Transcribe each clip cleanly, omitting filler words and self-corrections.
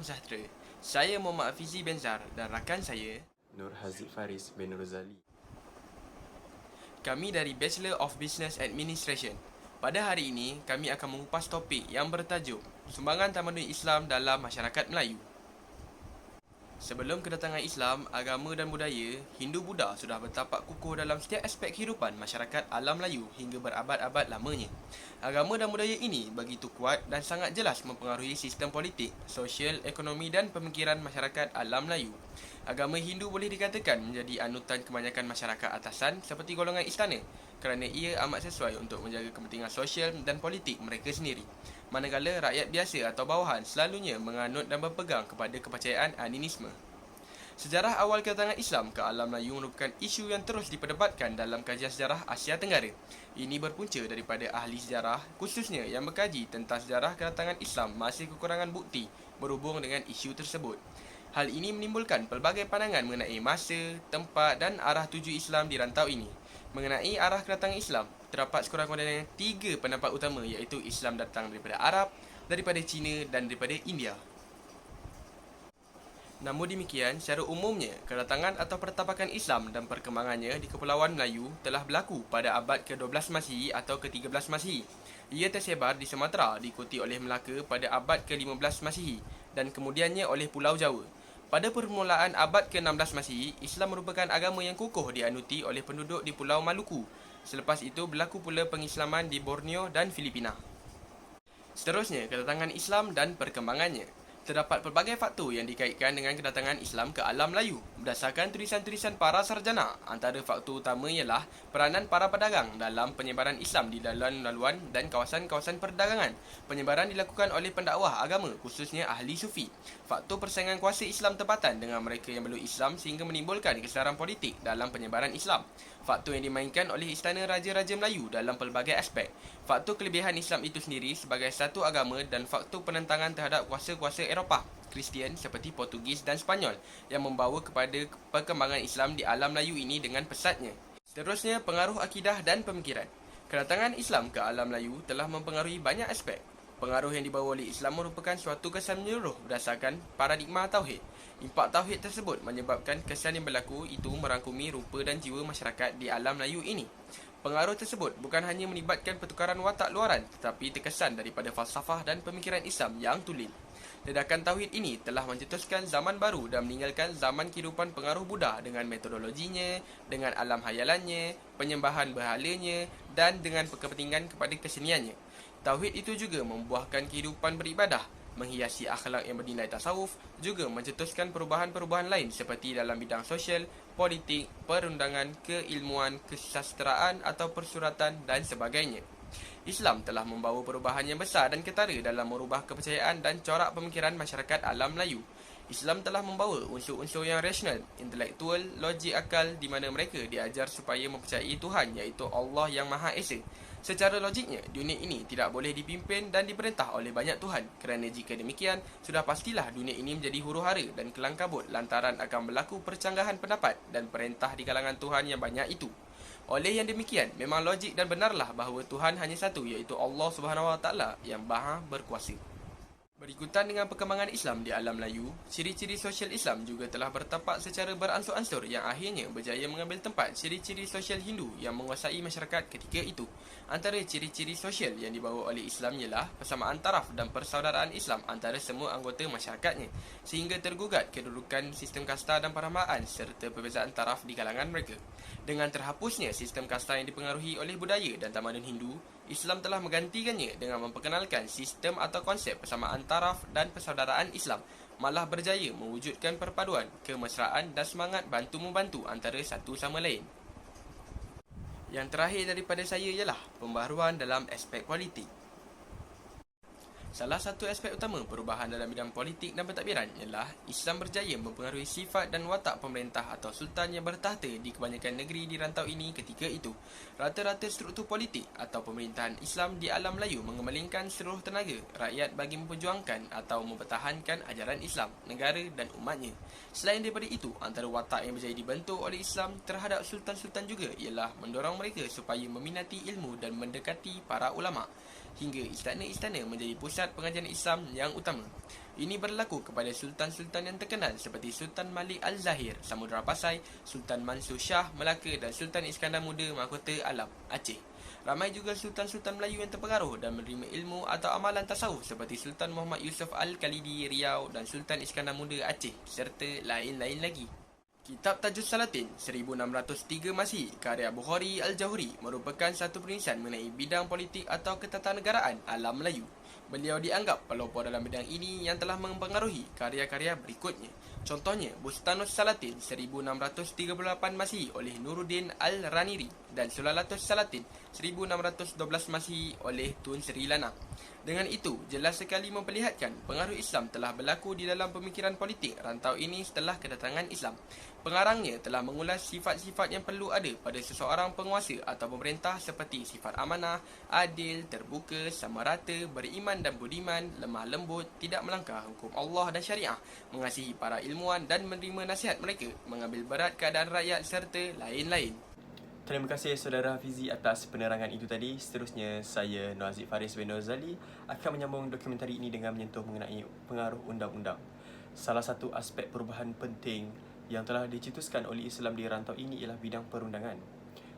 sejahtera. Saya Muhammad Afizi Benzar dan rakan saya, Nur Haziq Faris bin Rozali. kami dari Bachelor of Business Administration. Pada hari ini, kami akan mengupas topik yang bertajuk Sumbangan Tamadun Islam dalam Masyarakat Melayu. Sebelum kedatangan Islam, agama dan budaya, Hindu-Buddha sudah bertapak kukuh dalam setiap aspek kehidupan masyarakat alam Melayu hingga berabad-abad lamanya. Agama dan budaya ini begitu kuat dan sangat jelas mempengaruhi sistem politik, sosial, ekonomi dan pemikiran masyarakat alam Melayu. Agama Hindu boleh dikatakan menjadi anutan kebanyakan masyarakat atasan seperti golongan istana kerana ia amat sesuai untuk menjaga kepentingan sosial dan politik mereka sendiri. Manakala rakyat biasa atau bawahan selalunya menganut dan berpegang kepada kepercayaan animisme. Sejarah awal kedatangan Islam ke alam Melayu merupakan isu yang terus diperdebatkan dalam kajian sejarah Asia Tenggara. Ini berpunca daripada ahli sejarah, khususnya yang berkaji tentang sejarah kedatangan Islam masih kekurangan bukti berhubung dengan isu tersebut. Hal ini menimbulkan pelbagai pandangan mengenai masa, tempat dan arah tuju Islam di rantau ini. Mengenai arah kedatangan Islam, terdapat sekurang-kurangnya 3 pendapat utama iaitu Islam datang daripada Arab, daripada Cina dan daripada India. Namun demikian, secara umumnya, kedatangan atau pertapakan Islam dan perkembangannya di Kepulauan Melayu telah berlaku pada abad ke-12 Masihi atau ke-13 Masihi. Ia tersebar di Sumatera diikuti oleh Melaka pada abad ke-15 Masihi dan kemudiannya oleh Pulau Jawa. Pada permulaan abad ke-16 Masihi, Islam merupakan agama yang kukuh dianuti oleh penduduk di Pulau Maluku. Selepas itu berlaku pula pengislaman di Borneo dan Filipina. Seterusnya, kedatangan Islam dan perkembangannya. Terdapat pelbagai faktor yang dikaitkan dengan kedatangan Islam ke alam Melayu. Berdasarkan tulisan-tulisan para sarjana, antara faktor utama ialah peranan para pedagang dalam penyebaran Islam di laluan-laluan dan kawasan-kawasan perdagangan. Penyebaran dilakukan oleh pendakwah agama, khususnya ahli sufi. Faktor persaingan kuasa Islam tempatan dengan mereka yang belum Islam sehingga menimbulkan kesedaran politik dalam penyebaran Islam. Faktor yang dimainkan oleh istana raja-raja Melayu dalam pelbagai aspek. Faktor kelebihan Islam itu sendiri sebagai satu agama dan faktor penentangan terhadap kuasa-kuasa Eropah, Kristian seperti Portugis dan Spanyol yang membawa kepada perkembangan Islam di alam Melayu ini dengan pesatnya. Seterusnya, pengaruh akidah dan pemikiran. Kedatangan Islam ke alam Melayu telah mempengaruhi banyak aspek. Pengaruh yang dibawa oleh Islam merupakan suatu kesan menyeluruh berdasarkan paradigma Tauhid. Impak Tauhid tersebut menyebabkan kesan yang berlaku itu merangkumi rupa dan jiwa masyarakat di alam Melayu ini. Pengaruh tersebut bukan hanya melibatkan pertukaran watak luaran tetapi terkesan daripada falsafah dan pemikiran Islam yang tulen. Ledakan Tauhid ini telah mencetuskan zaman baru dan meninggalkan zaman kehidupan pengaruh Buddha dengan metodologinya, dengan alam hayalannya, penyembahan berhalanya dan dengan kepentingan kepada keseniannya. Tauhid itu juga membuahkan kehidupan beribadah, menghiasi akhlak yang bernilai tasawuf, juga mencetuskan perubahan-perubahan lain seperti dalam bidang sosial, politik, perundangan, keilmuan, kesastraan atau persuratan dan sebagainya. Islam telah membawa perubahan yang besar dan ketara dalam merubah kepercayaan dan corak pemikiran masyarakat alam Melayu. Islam telah membawa unsur-unsur yang rasional, intelektual, logik akal di mana mereka diajar supaya mempercayai Tuhan iaitu Allah yang Maha Esa. Secara logiknya, dunia ini tidak boleh dipimpin dan diperintah oleh banyak Tuhan kerana jika demikian, sudah pastilah dunia ini menjadi huru-hara dan kelang kabut lantaran akan berlaku percanggahan pendapat dan perintah di kalangan Tuhan yang banyak itu. Oleh yang demikian, memang logik dan benarlah bahawa Tuhan hanya satu iaitu Allah SWT yang Maha berkuasa. Berikutan dengan perkembangan Islam di alam Melayu, ciri-ciri sosial Islam juga telah bertapak secara beransur-ansur yang akhirnya berjaya mengambil tempat ciri-ciri sosial Hindu yang menguasai masyarakat ketika itu. Antara ciri-ciri sosial yang dibawa oleh Islam ialah persamaan taraf dan persaudaraan Islam antara semua anggota masyarakatnya, sehingga tergugat kedudukan sistem kasta dan perhambaan serta perbezaan taraf di kalangan mereka. Dengan terhapusnya sistem kasta yang dipengaruhi oleh budaya dan tamadun Hindu, Islam telah menggantikannya dengan memperkenalkan sistem atau konsep persamaan taraf dan persaudaraan Islam, malah berjaya mewujudkan perpaduan, kemesraan dan semangat bantu-membantu antara satu sama lain. Yang terakhir daripada saya ialah pembaharuan dalam aspek politik. Salah satu aspek utama perubahan dalam bidang politik dan pentadbiran ialah Islam berjaya mempengaruhi sifat dan watak pemerintah atau sultan yang bertahta di kebanyakan negeri di rantau ini ketika itu. Rata-rata struktur politik atau pemerintahan Islam di alam Melayu mengemalingkan seluruh tenaga rakyat bagi memperjuangkan atau mempertahankan ajaran Islam, negara dan umatnya. Selain daripada itu, antara watak yang berjaya dibentuk oleh Islam terhadap sultan-sultan juga ialah mendorong mereka supaya meminati ilmu dan mendekati para ulama. hingga istana-istana menjadi pusat pengajian Islam yang utama. Ini berlaku kepada sultan-sultan yang terkenal seperti Sultan Malik Al-Zahir, Samudra Pasai, Sultan Mansur Shah, Melaka dan Sultan Iskandar Muda, Mahkota Alam, Aceh. Ramai juga sultan-sultan Melayu yang terpengaruh dan menerima ilmu atau amalan tasawuf seperti Sultan Muhammad Yusof Al-Khalidi Riau dan Sultan Iskandar Muda Aceh serta lain-lain lagi. Kitab Tajus Salatin 1603 Masih karya Bukhari Al-Jauhri merupakan satu penulisan mengenai bidang politik atau ketatanegaraan alam Melayu. Beliau dianggap pelopor dalam bidang ini yang telah mempengaruhi karya-karya berikutnya. Contohnya, Bustanus Salatin 1638 Masih oleh Nuruddin Al-Raniri dan Sulalatus Salatin 1612 Masih oleh Tun Sri Lana. Dengan itu, jelas sekali memperlihatkan pengaruh Islam telah berlaku di dalam pemikiran politik rantau ini setelah kedatangan Islam. Pengarangnya telah mengulas sifat-sifat yang perlu ada pada seseorang penguasa atau pemerintah seperti sifat amanah, adil, terbuka, sama rata, beriman dan budiman, lemah lembut, tidak melanggar hukum Allah dan syariah, mengasihi para ilmuwan dan menerima nasihat mereka, mengambil berat keadaan rakyat serta lain-lain. Terima kasih saudara Hafizi atas penerangan itu tadi. Seterusnya, saya Nur Haziq Faris bin Rozali akan menyambung dokumentari ini dengan menyentuh mengenai pengaruh undang-undang. Salah satu aspek perubahan penting yang telah dicetuskan oleh Islam di rantau ini ialah bidang perundangan.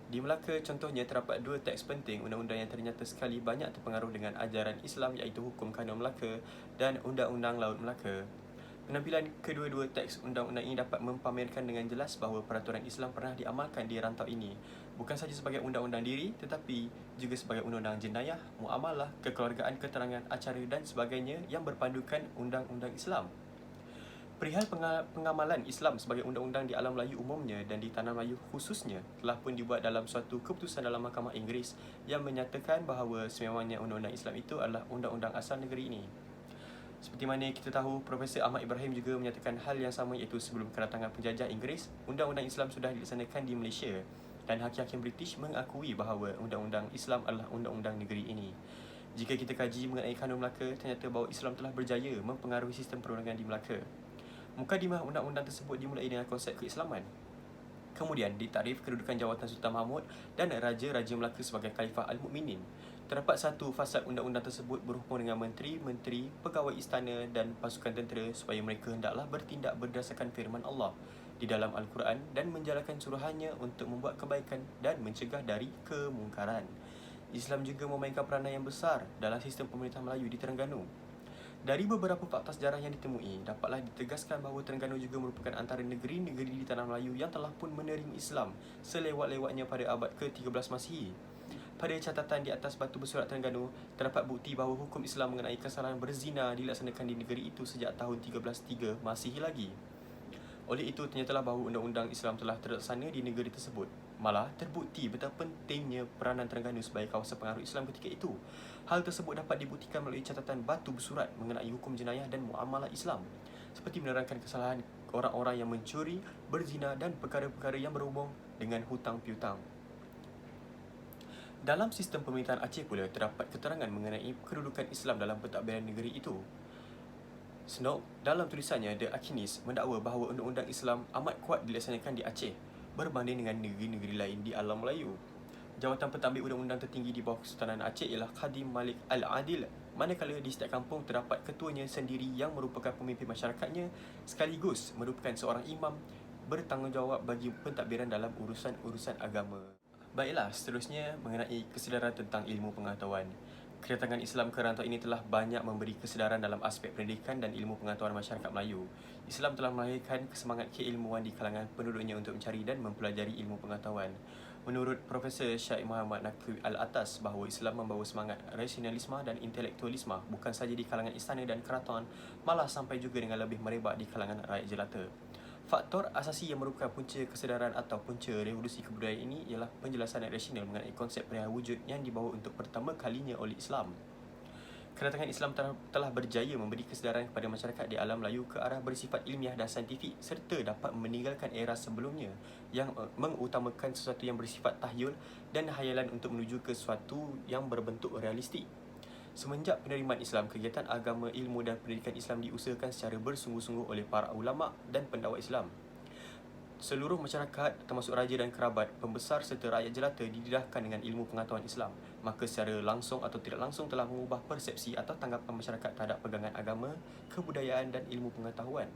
Di Melaka contohnya terdapat dua teks penting undang-undang yang ternyata sekali banyak terpengaruh dengan ajaran Islam iaitu Hukum Kanun Melaka dan Undang-Undang Laut Melaka. Penampilan kedua-dua teks undang-undang ini dapat mempamerkan dengan jelas bahawa peraturan Islam pernah diamalkan di rantau ini, bukan sahaja sebagai undang-undang diri tetapi juga sebagai undang-undang jenayah, muamalah, kekeluargaan, keterangan, acara dan sebagainya yang berpandukan undang-undang Islam. Perihal pengamalan Islam sebagai undang-undang di alam Melayu umumnya dan di tanah Melayu khususnya telah pun dibuat dalam suatu keputusan dalam Mahkamah Inggeris yang menyatakan bahawa sememangnya undang-undang Islam itu adalah undang-undang asal negeri ini. Seperti mana kita tahu, Profesor Ahmad Ibrahim juga menyatakan hal yang sama iaitu sebelum kedatangan penjajah Inggeris, undang-undang Islam sudah dilaksanakan di Malaysia dan hakim-hakim British mengakui bahawa undang-undang Islam adalah undang-undang negeri ini. Jika kita kaji mengenai kanun Melaka, ternyata bahawa Islam telah berjaya mempengaruhi sistem perundangan di Melaka. Mukadimah undang-undang tersebut dimulai dengan konsep keislaman. Kemudian ditarif kedudukan jawatan Sultan Mahmud dan Raja-Raja Melaka sebagai Khalifah Al-Mu'minin. Terdapat satu fasad undang-undang tersebut berhubung dengan menteri-menteri, pegawai istana dan pasukan tentera supaya mereka hendaklah bertindak berdasarkan firman Allah di dalam Al-Quran dan menjalankan suruhannya untuk membuat kebaikan dan mencegah dari kemungkaran. Islam juga memainkan peranan yang besar dalam sistem pemerintah Melayu di Terengganu. Dari beberapa fakta sejarah yang ditemui, dapatlah ditegaskan bahawa Terengganu juga merupakan antara negeri-negeri di tanah Melayu yang telah pun menerima Islam selewat-lewatnya pada abad ke-13 Masihi. Pada catatan di atas batu bersurat Terengganu, terdapat bukti bahawa hukum Islam mengenai kesalahan berzina dilaksanakan di negeri itu sejak tahun 1303 Masihi lagi. Oleh itu, ternyatalah bahawa undang-undang Islam telah terlaksana di negeri tersebut. Malah, terbukti betapa pentingnya peranan Terengganu sebagai kawasan pengaruh Islam ketika itu. Hal tersebut dapat dibuktikan melalui catatan batu bersurat mengenai hukum jenayah dan muamalah Islam, seperti menerangkan kesalahan orang-orang yang mencuri, berzina dan perkara-perkara yang berhubung dengan hutang piutang. Dalam sistem pemerintahan Aceh pula terdapat keterangan mengenai kedudukan Islam dalam pentadbiran negeri itu. Snow dalam tulisannya The Alchemist mendakwa bahawa undang-undang Islam amat kuat dilaksanakan di Aceh berbanding dengan negeri-negeri lain di alam Melayu. Jawatan pentadbir undang-undang tertinggi di bawah Kesultanan Aceh ialah Khadim Malik Al-Adil, manakala di setiap kampung terdapat ketuanya sendiri yang merupakan pemimpin masyarakatnya sekaligus merupakan seorang imam bertanggungjawab bagi pentadbiran dalam urusan-urusan agama. Baiklah, seterusnya mengenai kesedaran tentang ilmu pengetahuan. Kedatangan Islam ke rantau ini telah banyak memberi kesedaran dalam aspek pendidikan dan ilmu pengetahuan masyarakat Melayu. Islam telah melahirkan semangat keilmuan di kalangan penduduknya untuk mencari dan mempelajari ilmu pengetahuan. Menurut Profesor Syed Muhammad Naqvi Al-Atas bahawa Islam membawa semangat rasionalisme dan intelektualisme bukan sahaja di kalangan istana dan keraton, malah sampai juga dengan lebih merebak di kalangan rakyat jelata. Faktor asasi yang merupakan punca kesedaran atau punca revolusi kebudayaan ini ialah penjelasan rasional mengenai konsep perihal wujud yang dibawa untuk pertama kalinya oleh Islam. Kedatangan Islam telah berjaya memberi kesedaran kepada masyarakat di alam Melayu ke arah bersifat ilmiah dan saintifik serta dapat meninggalkan era sebelumnya yang mengutamakan sesuatu yang bersifat tahyul dan hayalan untuk menuju ke sesuatu yang berbentuk realistik. Semenjak penerimaan Islam, kegiatan agama, ilmu dan pendidikan Islam diusahakan secara bersungguh-sungguh oleh para ulama' dan pendakwa Islam. Seluruh masyarakat termasuk raja dan kerabat, pembesar serta rakyat jelata didedahkan dengan ilmu pengetahuan Islam, maka secara langsung atau tidak langsung telah mengubah persepsi atau tanggapan masyarakat terhadap pegangan agama, kebudayaan dan ilmu pengetahuan.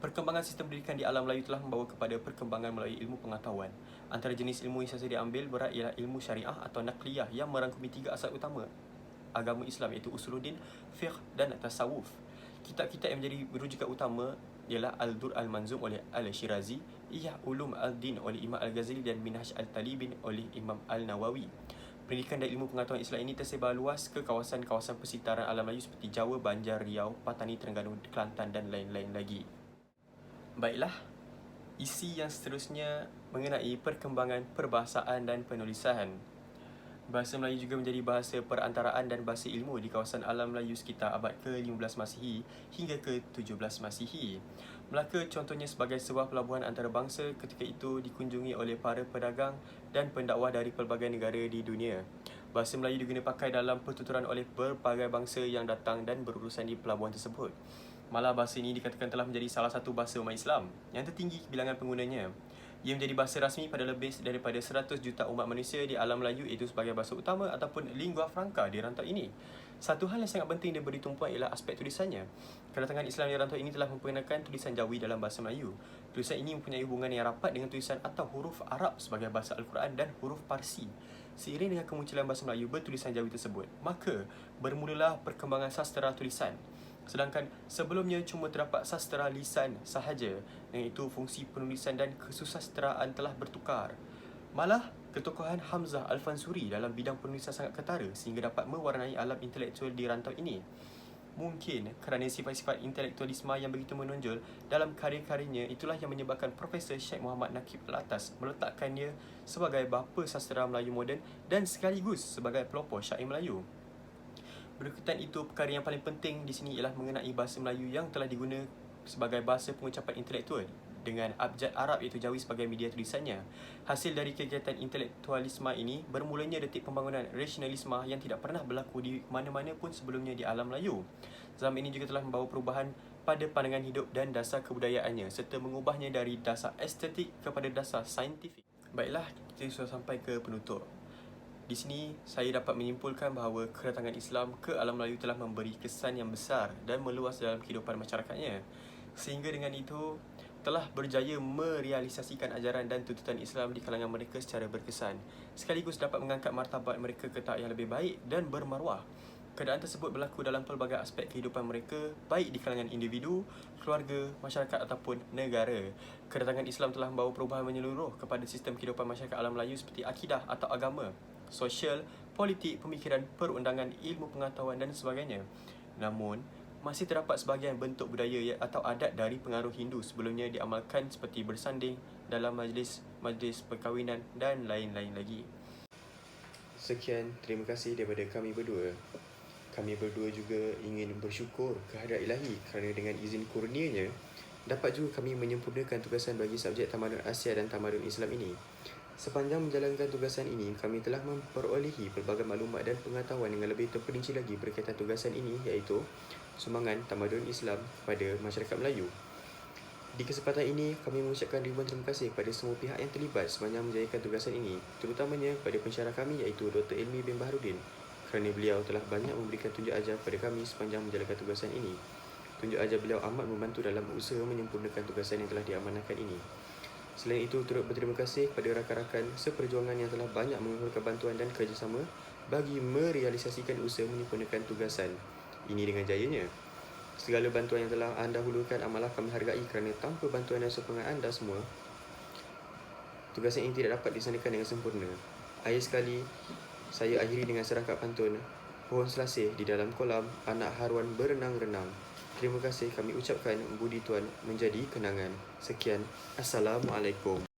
Perkembangan sistem pendidikan di alam Melayu telah membawa kepada perkembangan melalui ilmu pengetahuan. Antara jenis ilmu yang saya diambil berat ialah ilmu syariah atau naqliyah yang merangkumi 3 asas utama agama Islam iaitu usuluddin, fiqh dan tasawuf. Kitab-kitab yang menjadi rujukan utama ialah Al-Dur Al-Manzum oleh Al-Shirazi, Ihya Ulum Al-Din oleh Imam Al-Ghazali dan Minhaj Al-Talibin oleh Imam Al-Nawawi. Pendidikan dan ilmu pengetahuan Islam ini tersebar luas ke kawasan-kawasan persekitaran alam Melayu seperti Jawa, Banjar, Riau, Patani, Terengganu, Kelantan dan lain-lain lagi. Baiklah, isi yang seterusnya mengenai perkembangan perbahasaan dan penulisan. Bahasa Melayu juga menjadi bahasa perantaraan dan bahasa ilmu di kawasan alam Melayu sekitar abad ke-15 Masihi hingga ke-17 Masihi. Melaka contohnya sebagai sebuah pelabuhan antarabangsa ketika itu dikunjungi oleh para pedagang dan pendakwah dari pelbagai negara di dunia. Bahasa Melayu diguna pakai dalam pertuturan oleh berbagai bangsa yang datang dan berurusan di pelabuhan tersebut. Malah bahasa ini dikatakan telah menjadi salah satu bahasa umat Islam yang tertinggi bilangan penggunanya. Ia menjadi bahasa rasmi pada lebih daripada 100 juta umat manusia di alam Melayu, iaitu sebagai bahasa utama ataupun lingua franca di rantau ini. Satu hal yang sangat penting diberi tumpuan ialah aspek tulisannya. Kedatangan Islam di rantau ini telah memperkenalkan tulisan Jawi dalam bahasa Melayu. Tulisan ini mempunyai hubungan yang rapat dengan tulisan atau huruf Arab sebagai bahasa Al-Quran dan huruf Parsi. Seiring dengan kemunculan bahasa Melayu bertulisan Jawi tersebut, maka bermulalah perkembangan sastera tulisan. Sedangkan sebelumnya cuma terdapat sastera lisan sahaja, iaitu fungsi penulisan dan kesusasteraan telah bertukar. Malah, ketokohan Hamzah Al-Fansuri dalam bidang penulisan sangat ketara sehingga dapat mewarnai alam intelektual di rantau ini. Mungkin kerana sifat-sifat intelektualisme yang begitu menonjol dalam karya-karyanya, itulah yang menyebabkan Profesor Sheikh Muhammad Nakib Al-Atas meletakkannya sebagai bapa sastera Melayu moden dan sekaligus sebagai pelopor syair Melayu. Berkaitan itu, perkara yang paling penting di sini ialah mengenai bahasa Melayu yang telah diguna sebagai bahasa pengucapan intelektual dengan abjad Arab iaitu Jawi sebagai media tulisannya. Hasil dari kegiatan intelektualisme ini bermulanya detik pembangunan rasionalisme yang tidak pernah berlaku di mana-mana pun sebelumnya di alam Melayu. Zaman ini juga telah membawa perubahan pada pandangan hidup dan dasar kebudayaannya serta mengubahnya dari dasar estetik kepada dasar saintifik. Baiklah, kita sudah sampai ke penutup. Di sini, saya dapat menyimpulkan bahawa kedatangan Islam ke alam Melayu telah memberi kesan yang besar dan meluas dalam kehidupan masyarakatnya. Sehingga dengan itu, telah berjaya merealisasikan ajaran dan tuntutan Islam di kalangan mereka secara berkesan. Sekaligus dapat mengangkat martabat mereka ke tahap yang lebih baik dan bermaruah. Keadaan tersebut berlaku dalam pelbagai aspek kehidupan mereka, baik di kalangan individu, keluarga, masyarakat ataupun negara. Kedatangan Islam telah membawa perubahan menyeluruh kepada sistem kehidupan masyarakat alam Melayu seperti akidah atau agama, sosial, politik, pemikiran, perundangan, ilmu pengetahuan dan sebagainya. Namun, masih terdapat sebahagian bentuk budaya atau adat dari pengaruh Hindu sebelumnya diamalkan seperti bersanding dalam majlis perkahwinan dan lain-lain lagi. Sekian, terima kasih daripada kami berdua. Kami berdua juga ingin bersyukur kehadrat Ilahi kerana dengan izin kurnianya, dapat juga kami menyempurnakan tugasan bagi subjek Tamadun Asia dan Tamadun Islam ini. Sepanjang menjalankan tugasan ini, kami telah memperolehi pelbagai maklumat dan pengetahuan yang lebih terperinci lagi berkaitan tugasan ini, iaitu sumbangan Tamadun Islam kepada masyarakat Melayu. Di kesempatan ini, kami mengucapkan ribuan terima kasih kepada semua pihak yang terlibat sepanjang menjalankan tugasan ini, terutamanya kepada pensyarah kami iaitu Dr. Ilmi bin Baharudin, kerana beliau telah banyak memberikan tunjuk ajar kepada kami sepanjang menjalankan tugasan ini. Tunjuk ajar beliau amat membantu dalam usaha menyempurnakan tugasan yang telah diamanahkan ini. Selain itu, turut berterima kasih kepada rakan-rakan seperjuangan yang telah banyak mengumpulkan bantuan dan kerjasama bagi merealisasikan usaha menyempurnakan tugasan ini dengan jayanya. Segala bantuan yang telah anda hulurkan amalah kami hargai kerana tanpa bantuan dan sokongan anda semua, tugasan ini tidak dapat dilaksanakan dengan sempurna. Akhir sekali, saya akhiri dengan serangkap pantun Pohon Selasih di dalam kolam anak haruan berenang-renang. Terima kasih kami ucapkan budi tuan menjadi kenangan. Sekian, Assalamualaikum.